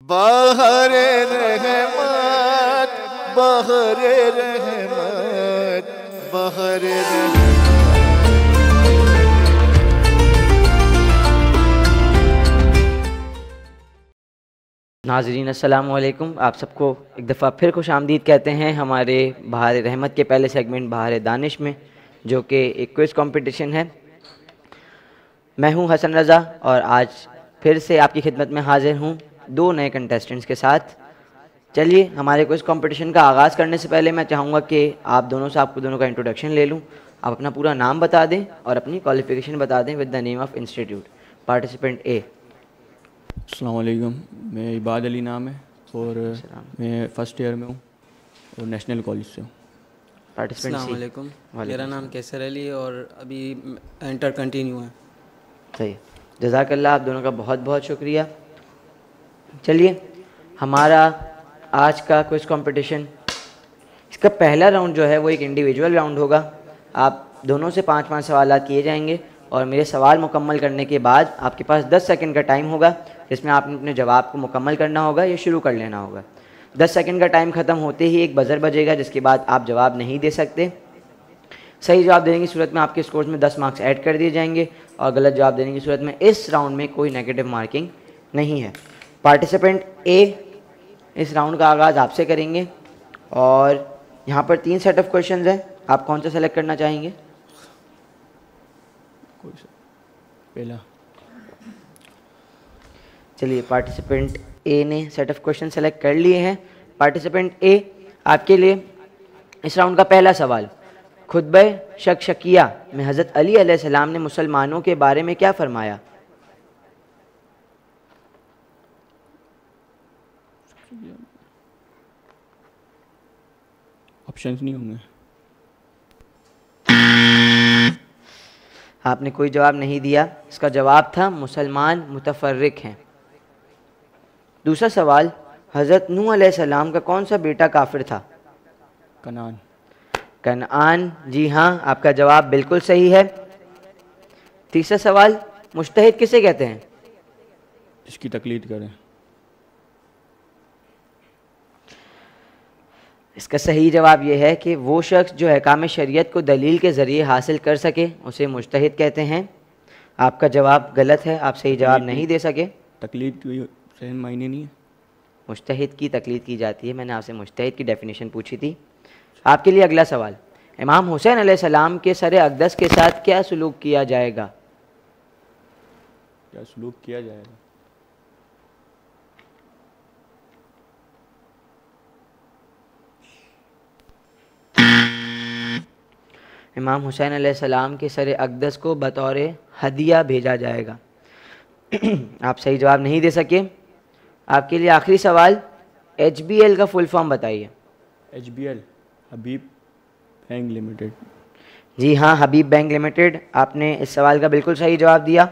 बहर रहमत बहर रहमत बहर रहमत। नाज़रीन अस्सलाम वालेकुम। आप सबको एक दफ़ा फिर खुश आमदीद कहते हैं हमारे बहार रहमत के पहले सेगमेंट बहार दानिश में, जो कि एक क्विज़ कंपटीशन है। मैं हूं हसन रज़ा और आज फिर से आपकी खिदमत में हाजिर हूं दो नए कंटेस्टेंट्स के साथ। चलिए हमारे क्विज़ कंपटीशन का आगाज़ करने से पहले मैं चाहूँगा कि आप दोनों का इंट्रोडक्शन ले लूँ। आप अपना पूरा नाम बता दें और अपनी क्वालिफ़िकेशन बता दें with the name of institute. Participant A. अस्सलाम वालेकुम, मैं इबाद अली नाम है और मैं फ़र्स्ट ईयर में हूँ और नेशनल कॉलेज से हूँ। पार्टिसिपेंट सी। अस्सलाम वालेकुम, मेरा नाम कैसर अली और अभी इंटर कंटिन्यू है। सही, जज़ाकल्लाह, आप दोनों का बहुत बहुत शुक्रिया। चलिए हमारा आज का क्विज़ कंपटीशन, इसका पहला राउंड जो है वो एक इंडिविजुअल राउंड होगा। आप दोनों से 5-5 सवाल किए जाएंगे और मेरे सवाल मुकम्मल करने के बाद आपके पास 10 सेकंड का टाइम होगा, जिसमें आपने अपने जवाब को मुकम्मल करना होगा या शुरू कर लेना होगा। 10 सेकंड का टाइम ख़त्म होते ही एक बज़र बजेगा, जिसके बाद आप जवाब नहीं दे सकते। सही जवाब देने की सूरत में आपके स्कोर्स में 10 मार्क्स ऐड कर दिए जाएंगे और गलत जवाब देने की सूरत में इस राउंड में कोई नेगेटिव मार्किंग नहीं है। पार्टिसिपेंट ए, इस राउंड का आगाज़ आपसे करेंगे और यहाँ पर 3 सेट ऑफ क्वेश्चंस हैं। आप कौन सा सेलेक्ट करना चाहेंगे? कोई सा पहला। चलिए पार्टिसिपेंट ए ने सेट ऑफ क्वेश्चन सेलेक्ट कर लिए हैं। पार्टिसिपेंट ए, आपके लिए इस राउंड का पहला सवाल, खुतबा शकिया में हज़रत अली अलैहिस्सलाम ने मुसलमानों के बारे में क्या फरमाया? ऑप्शंस नहीं होंगे। आपने कोई जवाब नहीं दिया। इसका जवाब था मुसलमान मुतफर्रिक हैं। दूसरा सवाल, हज़रत नूह अलैहिस्सलाम का कौन सा बेटा काफिर था? कनान। कनान, जी हाँ, आपका जवाब बिल्कुल सही है। तीसरा सवाल, मुज्तहिद किसे कहते हैं? जिसकी तकलीद करें। इसका सही जवाब यह है कि वो शख्स जो अहकाम शरीयत को दलील के ज़रिए हासिल कर सके उसे मुज्तहिद कहते हैं। आपका जवाब गलत है, आप सही जवाब नहीं दे सके। तकलीद कोई सही मायने नहीं है। मुज्तहिद की तकलीद की जाती है। मैंने आपसे मुज्तहिद की डेफिनेशन पूछी थी। आपके लिए अगला सवाल, इमाम हुसैन अलैहिस्सलाम के सर अक़दस के साथ क्या सलूक किया जाएगा? क्या सलूक किया जाएगा? इमाम हुसैन अलैहिस्सलाम के सर अक़दस को बतौर हदिया भेजा जाएगा। आप सही जवाब नहीं दे सके। आपके लिए आखिरी सवाल, HBL का फुल फॉर्म बताइए। HBL, हबीब बैंक लिमिटेड। जी हाँ, हबीब बैंक लिमिटेड। आपने इस सवाल का बिल्कुल सही जवाब दिया।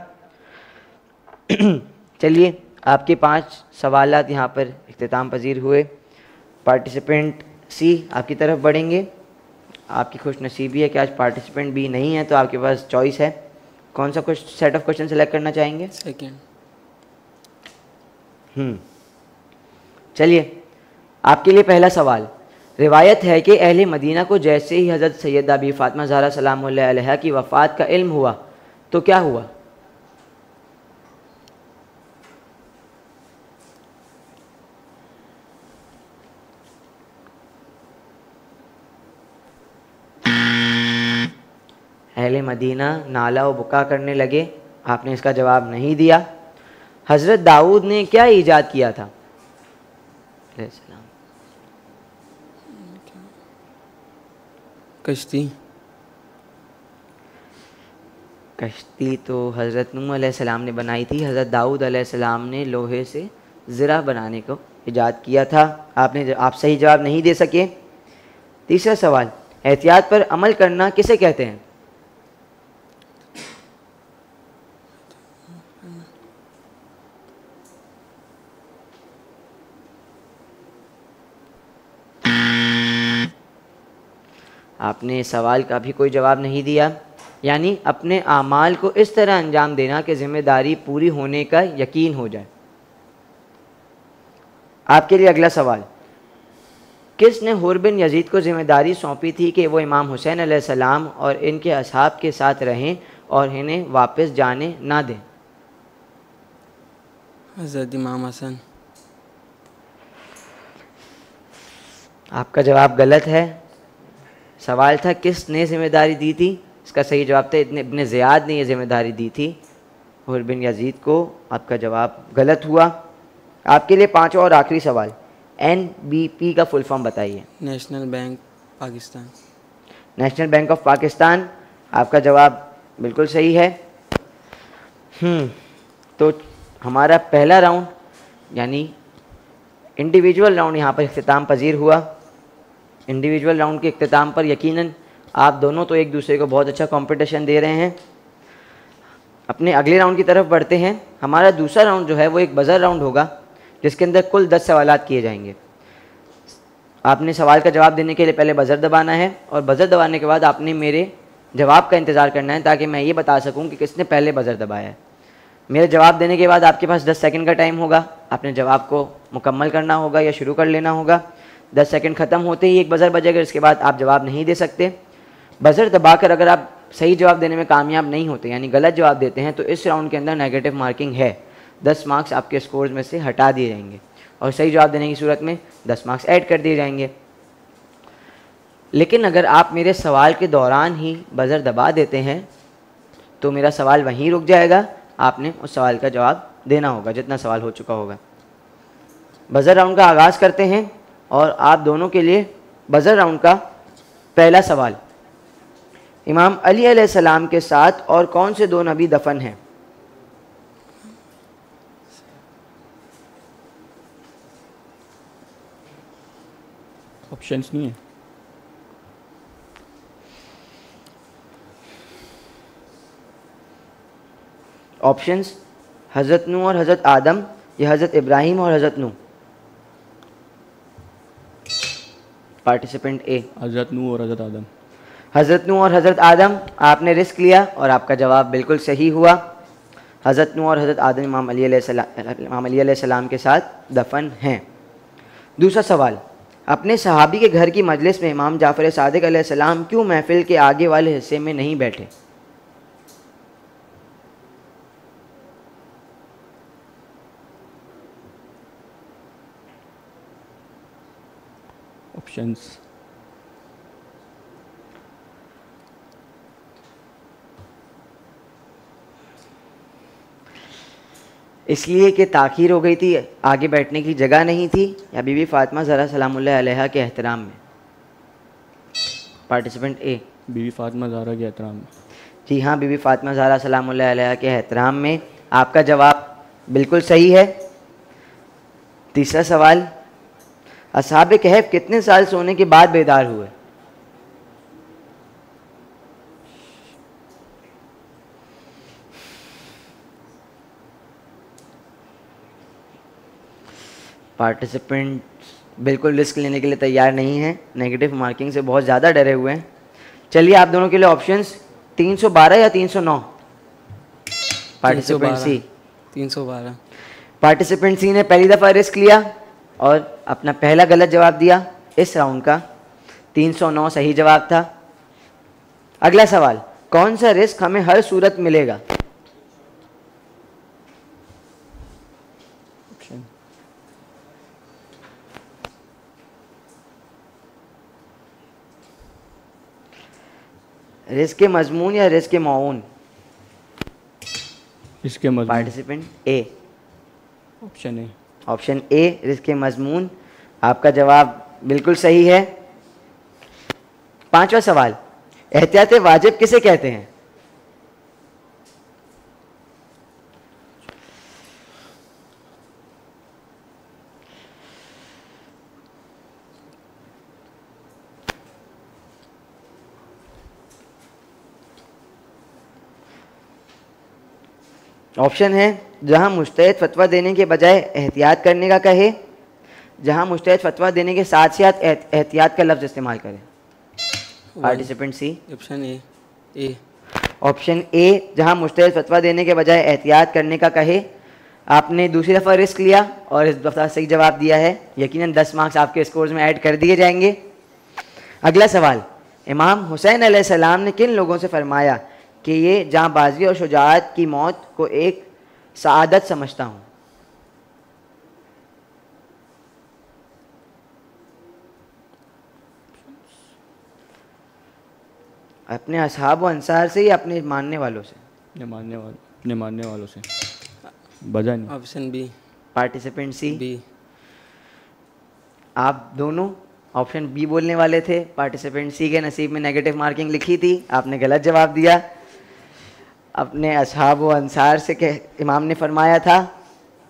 चलिए आपके 5 सवालात यहाँ पर इख्तिताम पजीर हुए। पार्टिसिपेंट सी आपकी तरफ बढ़ेंगे। आपकी खुश नसीबी है कि आज पार्टिसिपेंट बी नहीं है, तो आपके पास चॉइस है। कौन सा कुछ सेट ऑफ क्वेश्चन सेलेक्ट करना चाहेंगे? सेकंड। चलिए आपके लिए पहला सवाल, रिवायत है कि अहले मदीना को जैसे ही हज़रत सैयदा बी फ़ातिमा ज़हरा सलामुल्लाह अलैहा की वफ़ात का इल्म हुआ तो क्या हुआ? अहले मदीना नाला व बुका करने लगे। आपने इसका जवाब नहीं दिया। हज़रत दाऊद ने क्या ईजाद किया था? कश्ती। कश्ती तो हज़रत नूह अलैहिस्सलाम ने बनाई थी। हज़रत दाऊद अलैहिस्सलाम ने लोहे से ज़रा बनाने को ईजाद किया था। आप सही जवाब नहीं दे सके। तीसरा सवाल, एहतियात पर अमल करना किसे कहते हैं? आपने सवाल का भी कोई जवाब नहीं दिया। यानी अपने आमाल को इस तरह अंजाम देना कि ज़िम्मेदारी पूरी होने का यकीन हो जाए। आपके लिए अगला सवाल, किसने हुर बिन यजीद को जिम्मेदारी सौंपी थी कि वो इमाम हुसैन अलैहिस्सलाम और इनके असहाब के साथ रहें और इन्हें वापस जाने ना दें? हज़रत इमाम हसन। आपका जवाब गलत है। सवाल था किसने जिम्मेदारी दी थी, इसका सही जवाब था इब्न ज़ियाद ने ये जिम्मेदारी दी थी हुर बिन यजीद को। आपका जवाब गलत हुआ। आपके लिए पांचवा और आखिरी सवाल, NBP का फुल फॉर्म बताइए। National bank Pakistan. National bank of Pakistan. आपका जवाब बिल्कुल सही है। तो हमारा पहला राउंड यानी इंडिविजुअल राउंड यहाँ पर इख्तिताम पजीर हुआ। इंडिविजुअल राउंड के इख्तिताम पर यकीनन आप दोनों तो एक दूसरे को बहुत अच्छा कंपटीशन दे रहे हैं। अपने अगले राउंड की तरफ बढ़ते हैं। हमारा दूसरा राउंड जो है वो एक बज़र राउंड होगा जिसके अंदर कुल 10 सवालात किए जाएंगे। आपने सवाल का जवाब देने के लिए पहले बज़र दबाना है और बज़र दबाने के बाद आपने मेरे जवाब का इंतज़ार करना है ताकि मैं ये बता सकूं कि किसने पहले बज़र दबाया है। मेरे जवाब देने के बाद आपके पास 10 सेकंड का टाइम होगा। आपने जवाब को मुकम्मल करना होगा या शुरू कर लेना होगा। 10 सेकंड ख़त्म होते ही एक बज़र बजेगा, इसके बाद आप जवाब नहीं दे सकते। बज़र दबाकर अगर आप सही जवाब देने में कामयाब नहीं होते यानी गलत जवाब देते हैं तो इस राउंड के अंदर नेगेटिव मार्किंग है। 10 मार्क्स आपके स्कोर्स में से हटा दिए जाएंगे और सही जवाब देने की सूरत में 10 मार्क्स ऐड कर दिए जाएंगे। लेकिन अगर आप मेरे सवाल के दौरान ही बज़र दबा देते हैं तो मेरा सवाल वहीं रुक जाएगा। आपने उस सवाल का जवाब देना होगा जितना सवाल हो चुका होगा। बज़र राउंड का आगाज़ करते हैं और आप दोनों के लिए बज़र राउंड का पहला सवाल, इमाम अली अलैहिस्सलाम के साथ और कौन से 2 नबी दफन हैं? ऑप्शंस नहीं है। ऑप्शंस हज़रत नूह और हज़रत आदम या हज़रत इब्राहीम और हज़रत नूह? पार्टिसिपेंट ए हज़रत नूह और हज़रत आदम। हज़रत नूह और हज़रत आदम। आपने रिस्क लिया और आपका जवाब बिल्कुल सही हुआ। हज़रत नूह और हज़रत आदम इमाम अली अलैहिस्सलाम के साथ दफन हैं। दूसरा सवाल, अपने सहाबी के घर की मजलिस में इमाम जाफ़र सादिक अलैहिस्सलाम क्यों महफिल के आगे वाले हिस्से में नहीं बैठे? ऑप्शंस इसलिए कि ताख़ीर हो गई थी, आगे बैठने की जगह नहीं थी, या बीबी फ़ातिमा ज़हरा सलामुल्लाह अलैहा के एहतराम में? पार्टिसिपेंट ए बीवी फ़ातिमा ज़हरा के एहतराम में। जी हाँ, बीबी फ़ातिमा ज़हरा सलामुल्लाह अलैहा के एहतराम में। आपका जवाब बिल्कुल सही है। तीसरा सवाल, असहाब कहफ कितने साल सोने के बाद बेदार हुए? पार्टिसिपेंट बिल्कुल रिस्क लेने के लिए तैयार नहीं है, नेगेटिव मार्किंग से बहुत ज़्यादा डरे हुए हैं। चलिए आप दोनों के लिए ऑप्शंस 312 या 309? पार्टिसिपेंट सी 312। पार्टिसिपेंट सी ने पहली दफ़ा रिस्क लिया और अपना पहला गलत जवाब दिया इस राउंड का। 309 सही जवाब था। अगला सवाल, कौन सा रिस्क हमें हर सूरत मिलेगा? रिस्क के मजमून या रिस्क के मौन? इसके मजमून। Participant A option A. Option A risk के मजमून। आपका जवाब बिल्कुल सही है। पांचवा सवाल, एहतियात वाजिब किसे कहते हैं? ऑप्शन है जहां मुस्तैद फतवा देने के बजाय एहतियात करने का कहे, जहां मुस्तैद फतवा देने के साथ साथ एहतियात का लफ्ज़ इस्तेमाल करें। Participant C option A. Option A जहां मुस्तैद फतवा देने के बजाय एहतियात करने का कहे। आपने दूसरी दफ़ा रिस्क लिया और इस दफ़ा सही जवाब दिया है, यकीनन 10 मार्क्स आपके स्कोर्स में ऐड कर दिए जाएंगे। अगला सवाल, इमाम हुसैन अलैहिस्सलाम ने किन लोगों से फरमाया कि ये जांबाजी और शुजाअत की मौत को एक सआदत समझता हूँ? अपने असहाब व अंसार से या अपने मानने वालों से? अपने मानने वालों से। बजा नहीं। Option B. Participant C. B. आप दोनों ऑप्शन बी बोलने वाले थे, पार्टिसिपेंट सी के नसीब में नेगेटिव मार्किंग लिखी थी, आपने गलत जवाब दिया। अपने असहाब व अंसार से के इमाम ने फरमाया था,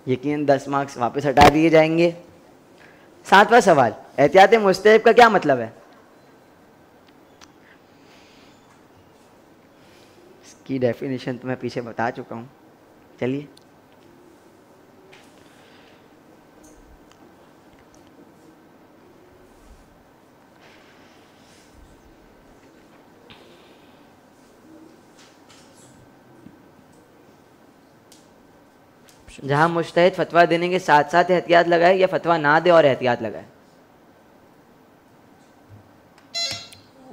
यकीन 10 मार्क्स वापस हटा दिए जाएंगे। 7वां सवाल, एहतियात मुस्तहब का क्या मतलब है? इसकी डेफिनेशन तो मैं पीछे बता चुका हूँ, चलिए। जहां मुज्तहिद फतवा देने के साथ साथ एहतियात लगाए या फतवा ना दे और एहतियात लगाए?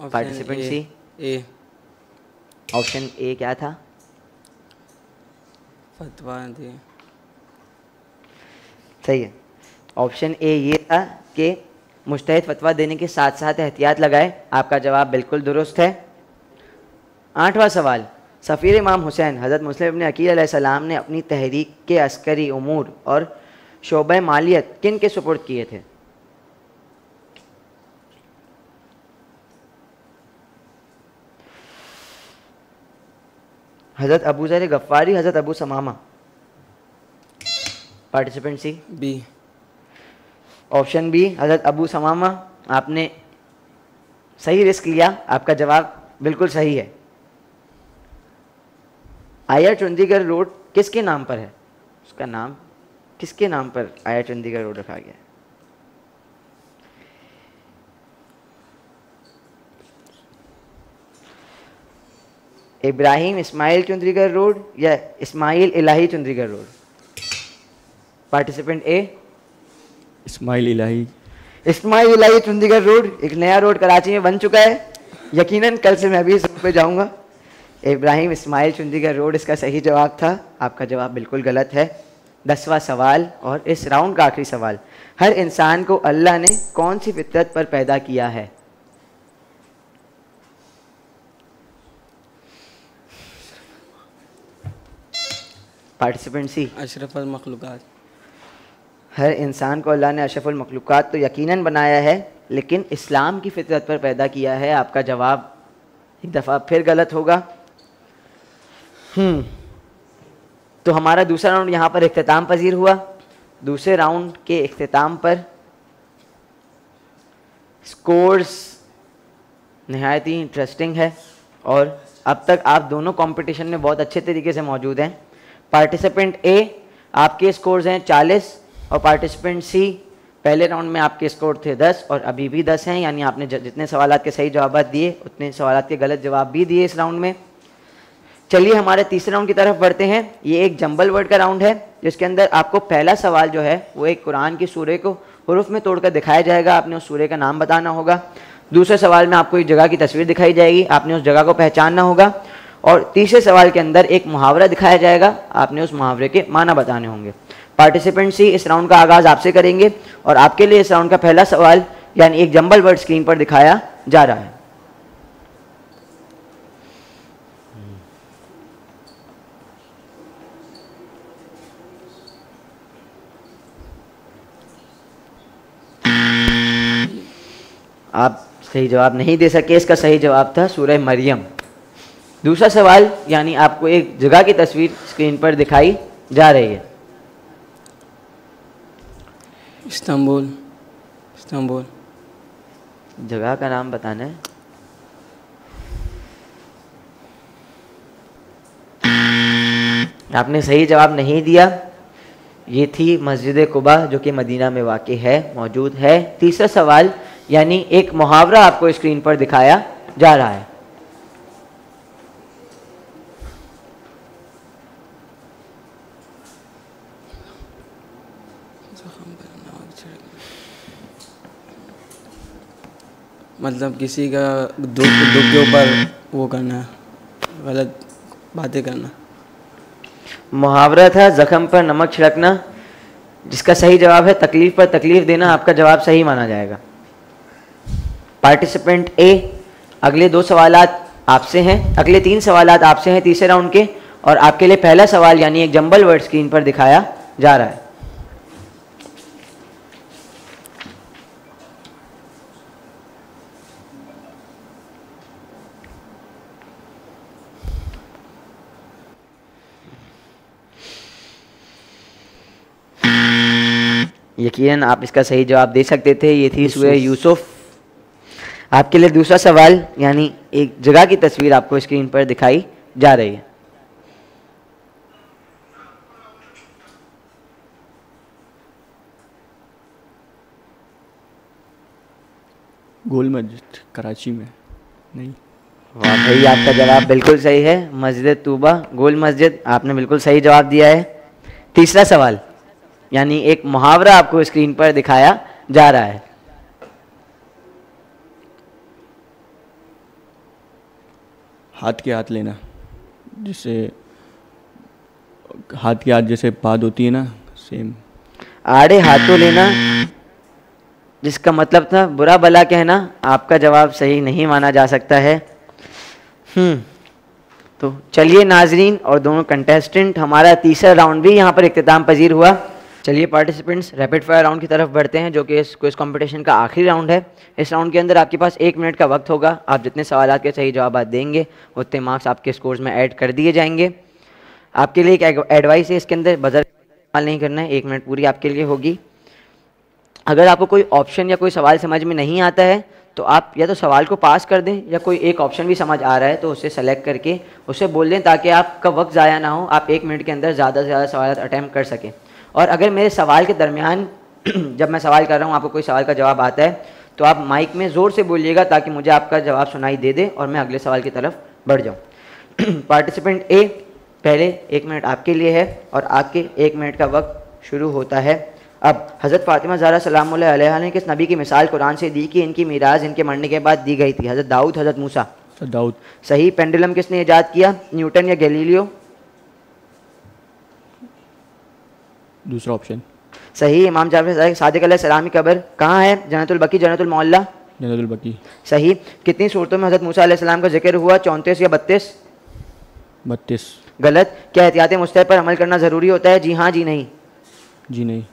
पार्टिसिपेंट सी। ए। ऑप्शन ए क्या था? फतवा दे। सही है, ऑप्शन ए ये था कि मुज्तहिद फतवा देने के साथ साथ एहतियात लगाए। आपका जवाब बिल्कुल दुरुस्त है। 8वां सवाल, सफ़ीर इमाम हुसैन हज़रत मुस्लिम इब्न अकील अलैहिस्सलाम ने अपनी तहरीक के अस्करी उमूर और शोबे मालियत किन के सुपुर्द किए थे? हज़रत अबू ज़र गफ़ारी, हज़रत Abu समामा? Participant C. B. Option B हज़रत अबू समामा। आपने सही रिस्क लिया, आपका जवाब बिल्कुल सही है। आया चंडीगढ़ रोड किसके नाम पर है? उसका नाम किसके नाम पर आया चंडीगढ़ रोड रखा गया? इब्राहिम इस्माइल चंडीगढ़ रोड या इस्माइल इलाही चंडीगढ़ रोड? पार्टिसिपेंट ए। इस्माइल इलाही। इस्माइल इलाही चंडीगढ़ रोड एक नया रोड कराची में बन चुका है, यकीनन कल से मैं भी इस रोड पे जाऊंगा। इब्राहिम इस्माइल चंडीगढ़ रोड इसका सही जवाब था। आपका जवाब बिल्कुल गलत है। 10वां सवाल और इस राउंड का आखिरी सवाल, हर इंसान को अल्लाह ने कौन सी फितरत पर पैदा किया है? पार्टिसिपेंट सी। अशरफुल मखलूकात। हर इंसान को अल्लाह ने अशरफुल मखलूकात तो यकीनन बनाया है, लेकिन इस्लाम की फितरत पर पैदा किया है। आपका जवाब एक दफ़ा फिर गलत होगा। तो हमारा दूसरा राउंड यहाँ पर इख्तिताम पजीर हुआ। दूसरे राउंड के इख्तिताम पर स्कोर्स नहायत ही इंटरेस्टिंग है और अब तक आप दोनों कंपटीशन में बहुत अच्छे तरीके से मौजूद हैं। पार्टिसिपेंट ए आपके स्कोर्स हैं 40 और पार्टिसिपेंट सी पहले राउंड में आपके स्कोर थे 10 और अभी भी 10 हैं, यानी आपने जितने सवालात के सही जवाब दिए उतने सवालात के गलत जवाब भी दिए इस राउंड में। चलिए हमारे तीसरे राउंड की तरफ बढ़ते हैं। ये एक जंबल वर्ड का राउंड है जिसके अंदर आपको पहला सवाल जो है वो एक कुरान की सूरे को हुरूफ में तोड़कर दिखाया जाएगा, आपने उस सूरे का नाम बताना होगा। दूसरे सवाल में आपको एक जगह की तस्वीर दिखाई जाएगी, आपने उस जगह को पहचानना होगा। और तीसरे सवाल के अंदर एक मुहावरा दिखाया जाएगा, आपने उस मुहावरे के माना बताने होंगे। पार्टिसिपेंट सी इस राउंड का आगाज़ आपसे करेंगे और आपके लिए इस राउंड का पहला सवाल यानी एक जंबल वर्ड स्क्रीन पर दिखाया जा रहा है। आप सही जवाब नहीं दे सके, इसका सही जवाब था सूरह मरियम। दूसरा सवाल यानी आपको एक जगह की तस्वीर स्क्रीन पर दिखाई जा रही है। इस्तांबुल। इस्तांबुल। जगह का नाम बताना है। आपने सही जवाब नहीं दिया, ये थी मस्जिद कुबा जो कि मदीना में वाक़ई है, मौजूद है। तीसरा सवाल यानी एक मुहावरा आपको स्क्रीन पर दिखाया जा रहा है। मतलब किसी का दुख के ऊपर वो करना, गलत बातें करना। मुहावरा था जख्म पर नमक छिड़कना, जिसका सही जवाब है तकलीफ पर तकलीफ देना। आपका जवाब सही माना जाएगा। पार्टिसिपेंट ए, अगले 2 सवालात आपसे हैं, अगले 3 सवालात आपसे हैं तीसरे राउंड के, और आपके लिए पहला सवाल यानी एक जंबल वर्ड स्क्रीन पर दिखाया जा रहा है। यकीनन आप इसका सही जवाब दे सकते थे। ये थी सूरह यूसुफ। आपके लिए दूसरा सवाल यानी एक जगह की तस्वीर आपको स्क्रीन पर दिखाई जा रही है। गोल मस्जिद कराची में नहीं। वाह भाई, आपका जवाब बिल्कुल सही है, मस्जिद तूबा, गोल मस्जिद। आपने बिल्कुल सही जवाब दिया है। तीसरा सवाल यानी एक मुहावरा आपको स्क्रीन पर दिखाया जा रहा है। हाथ के हाथ लेना, जिससे हाथ के हाथ जैसे बात होती है ना, सेम। आड़े हाथों लेना, जिसका मतलब था बुरा भला कहना। आपका जवाब सही नहीं माना जा सकता है। तो चलिए नाजरीन और दोनों कंटेस्टेंट, हमारा तीसरा राउंड भी यहाँ पर इख्तिताम पजीर हुआ। चलिए पार्टिसिपेंट्स, रैपिड फायर राउंड की तरफ बढ़ते हैं, जो कि इस क्विज कंपटीशन का आखिरी राउंड है। इस राउंड के अंदर आपके पास 1 मिनट का वक्त होगा। आप जितने सवाल के सही जवाब देंगे उतने मार्क्स आपके स्कोर्स में ऐड कर दिए जाएंगे। आपके लिए एक एडवाइस है, इसके अंदर बजर इस्तेमाल नहीं करना है। 1 मिनट पूरी आपके लिए होगी। अगर आपको कोई ऑप्शन या कोई सवाल समझ में नहीं आता है तो आप या तो सवाल को पास कर दें, या कोई एक ऑप्शन भी समझ आ रहा है तो उसे सेलेक्ट करके उसे बोल दें, ताकि आपका वक्त ज़ाया ना हो। आप 1 मिनट के अंदर ज़्यादा से ज़्यादा सवाल अटैम्प्ट कर सकें। और अगर मेरे सवाल के दरमियान जब मैं सवाल कर रहा हूँ आपको कोई सवाल का जवाब आता है तो आप माइक में ज़ोर से बोलिएगा, ताकि मुझे आपका जवाब सुनाई दे दे और मैं अगले सवाल की तरफ बढ़ जाऊँ। पार्टिसिपेंट ए, पहले 1 मिनट आपके लिए है और आपके 1 मिनट का वक्त शुरू होता है अब। हज़रत फ़ातिमा ज़हरा सलामुल्लाह अलैहा ने किस नबी की मिसाल कुरान से दी कि इनकी मीराज इनके मरने के बाद दी गई थी? हज़रत दाऊद, हज़रत मूसा? दाऊद। सही। पेंडुलम किसने ईजाद किया? न्यूटन या गैलीलियो? दूसरा ऑप्शन। सही। इमाम जाफर सादिक अलैहिस्सलाम की कब्र कहाँ है? जन्नतुल बकी, जन्नतुल मौला? जन्नतुल बकी। सही। कितनी सूरतों में हज़रत मूसा अलैहिस्सलाम का जिक्र हुआ? 34 या 32? 32। गलत। क्या एहतियात मुस्तहब पर अमल करना ज़रूरी होता है? जी हाँ, जी नहीं? जी नहीं।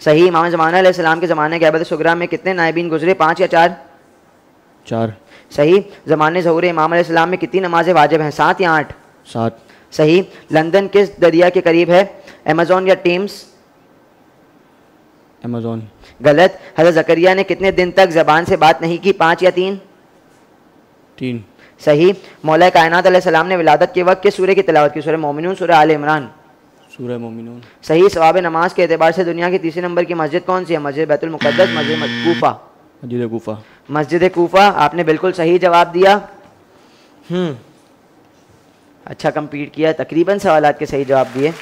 सही। इमाम ज़माना अलैहिस्सलाम के ज़माने ग़ैबत सुगरा में कितने नायबीन गुजरे? 5 या 4? 4। सही। ज़माने ज़हूर इमाम अलैहिस्सलाम में कितनी नमाजें वाजिब हैं? 7 या 8? 7। सही। लंदन किस दरिया के करीब है? अमेज़न या टेम्स? अमेज़न। गलत। हज़रत ज़करिया ने कितने दिन तक ज़बान से बात नहीं की? 5 या 3? 3। सही। मौला कायनात अलैहिस्सलाम ने विलादत के वक्त किस सूरह की तिलावत की? सूरह मोमिनून, सूरह आले इमरान? सूरह मोमिनून। सही। सवाब नमाज के एतबार से दुनिया की तीसरे नंबर की मस्जिद कौन सी है? मस्जिद बैतुल मुक़द्दस, मस्जिद कूफा? मस्जिद कूफा। मस्जिद कूफा। आपने बिल्कुल सही जवाब दिया। अच्छा कंप्लीट किया, तकरीबन सवालात के सही जवाब दिए।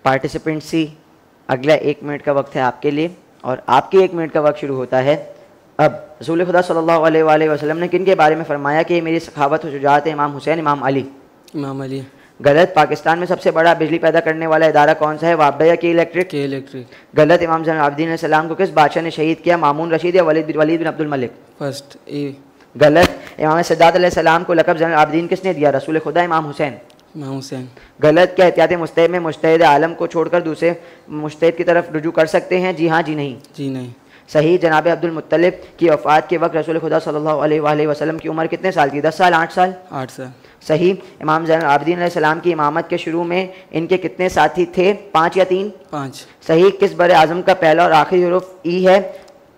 पार्टिसिपेंट सी, अगला 1 मिनट का वक्त है आपके लिए और आपके 1 मिनट का वक्त शुरू होता है अब। रसूल खुदा सल्लल्लाहु अलैहि वसल्लम ने किन के बारे में फरमाया कि मेरी सखावत और शुजाअत है? इमाम हुसैन, इमाम अली? इमाम अली। गलत। पाकिस्तान में सबसे बड़ा बिजली पैदा करने वाला इदारा कौन सा है? वापडा या के इलेक्ट्रिक? के इलेक्ट्रिक। गलत। इमाम ज़ैनुल आबिदीन अलैहिस्सलाम को किस बादशाह ने शहीद किया? मामून रशीद या वलीद बिन अब्दुल मलिक? First A. गलत। इमाम सज्जाद अलैहिस्सलाम को लक़ब ज़ैनुल आबिदीन किसने दिया? रसूल खुदा, इमाम हुसैन? इमाम हुसैन। गलत। क्या एहतियात मुस्तहब में मुज्तहिद आलम को छोड़कर दूसरे मुज्तहिद की तरफ रुजू कर सकते हैं? जी हाँ, जी नहीं? जी नहीं। सही। जनाब अब्दुल मुत्तलिब की वफ़ात के वक्त रसूल खुदा सल्लल्लाहु अलैहि वसल्लम की उम्र कितने साल थी? 10 साल, 8 साल? 8 साल। सही। इमाम ज़ैनुल आबिदीन अलैहिस्सलाम की इमामत के शुरू में इनके कितने साथी थे? 5 या 3? 5। सही। किस बड़े आज़म का पहला और आखिरी हरूफ ई है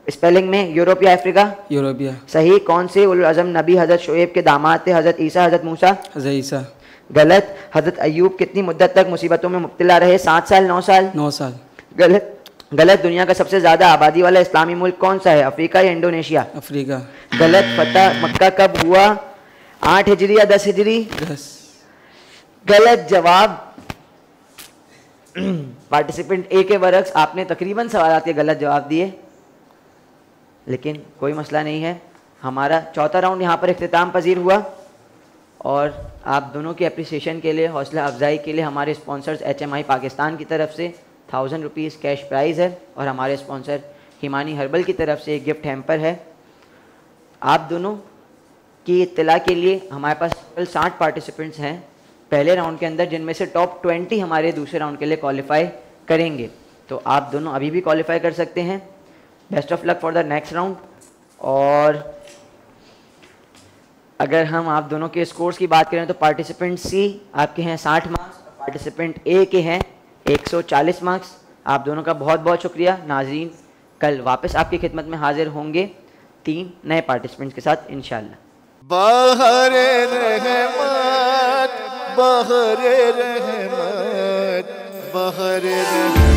स्पेलिंग में? यूरोप या अफ्रीका? यूरोपिया। सही। कौन से उल अज़म नबी हज़रत शुएब के दामाद थे? हज़रत ईसा, हज़रत मूसा? हज़रत ईसा। गलत। हज़रत अय्यूब कितनी मुद्दत तक मुसीबतों में मुब्तला रहे? 7 साल, 9 साल? 9 साल। गलत। गलत। दुनिया का सबसे ज़्यादा आबादी वाला इस्लामी मुल्क कौन सा है? अफ्रीका या इंडोनेशिया? अफ्रीका। गलत। फतह मक्का कब हुआ? 8 हिजरी या 10 हिजरी? 10। गलत जवाब। पार्टिसिपेंट ए के बरक्स आपने तकरीबन सवाल के गलत जवाब दिए। लेकिन कोई मसला नहीं है। हमारा चौथा राउंड यहाँ पर इख्तिताम पजीर हुआ और आप दोनों की अप्रिसिएशन के लिए, हौसला अफजाई के लिए हमारे स्पॉन्सर्स HMI पाकिस्तान की तरफ से 1000 रुपीज़ कैश प्राइज़ है और हमारे स्पॉन्सर हिमानी हर्बल की तरफ से एक गिफ्ट हैम्पर है। आप दोनों की इत्तला के लिए हमारे पास 60 पार्टिसिपेंट्स हैं पहले राउंड के अंदर, जिनमें से टॉप 20 हमारे दूसरे राउंड के लिए क्वालिफाई करेंगे। तो आप दोनों अभी भी क्वालिफाई कर सकते हैं। Best of luck for the next round. और अगर हम आप दोनों के स्कोर्स की बात करें तो पार्टिसिपेंट C आपके हैं 60 मार्क्स, पार्टिसिपेंट A के हैं 140 मार्क्स। आप दोनों का बहुत बहुत शुक्रिया। नाज़रीन, कल वापस आपकी खिदमत में हाजिर होंगे 3 नए पार्टिसिपेंट्स के साथ इंशाल्लाह। बहरे रहमत, बहरे रहमत, बहरे रहमत।